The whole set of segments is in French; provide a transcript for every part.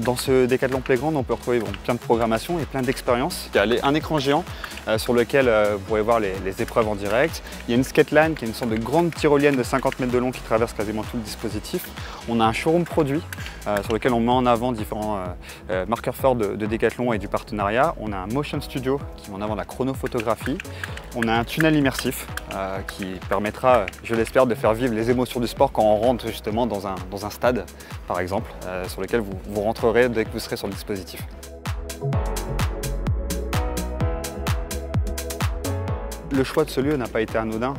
Dans ce Decathlon Playground, on peut retrouver plein de programmation et plein d'expériences. Il y a un écran géant sur lequel vous pourrez voir les épreuves en direct. Il y a une skateline qui est une sorte de grande tyrolienne de 50 mètres de long qui traverse quasiment tout le dispositif. On a un showroom produit sur lequel on met en avant différents marqueurs forts de Decathlon et du partenariat. On a un motion studio qui met en avant la chronophotographie. On a un tunnel immersif qui permettra, je l'espère, de faire vivre les émotions du sport quand on rentre justement dans un stade, par exemple, sur lequel vous rentrerez dès que vous serez sur le dispositif. Le choix de ce lieu n'a pas été anodin.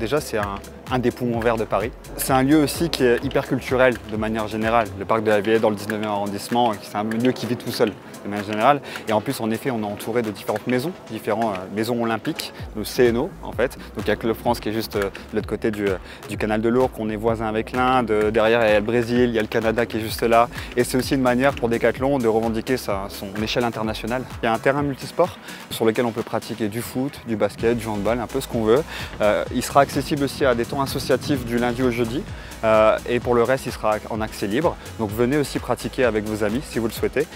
Déjà, c'est un des poumons verts de Paris. C'est un lieu aussi qui est hyper culturel de manière générale. Le parc de la Villette dans le 19e arrondissement, c'est un lieu qui vit tout seul de manière générale. Et en plus, en effet, on est entouré de différentes maisons, maisons olympiques, de CNO en fait. Donc il y a Club France qui est juste de l'autre côté du canal de l'Ourcq, on est voisin avec l'Inde. Derrière, il y a le Brésil, il y a le Canada qui est juste là. Et c'est aussi une manière pour Decathlon de revendiquer son échelle internationale. Il y a un terrain multisport sur lequel on peut pratiquer du foot, du basket, du handball, un peu ce qu'on veut. Il sera accessible aussi à des temps associatifs du lundi au jeudi. Et pour le reste, il sera en accès libre. Donc venez aussi pratiquer avec vos amis si vous le souhaitez.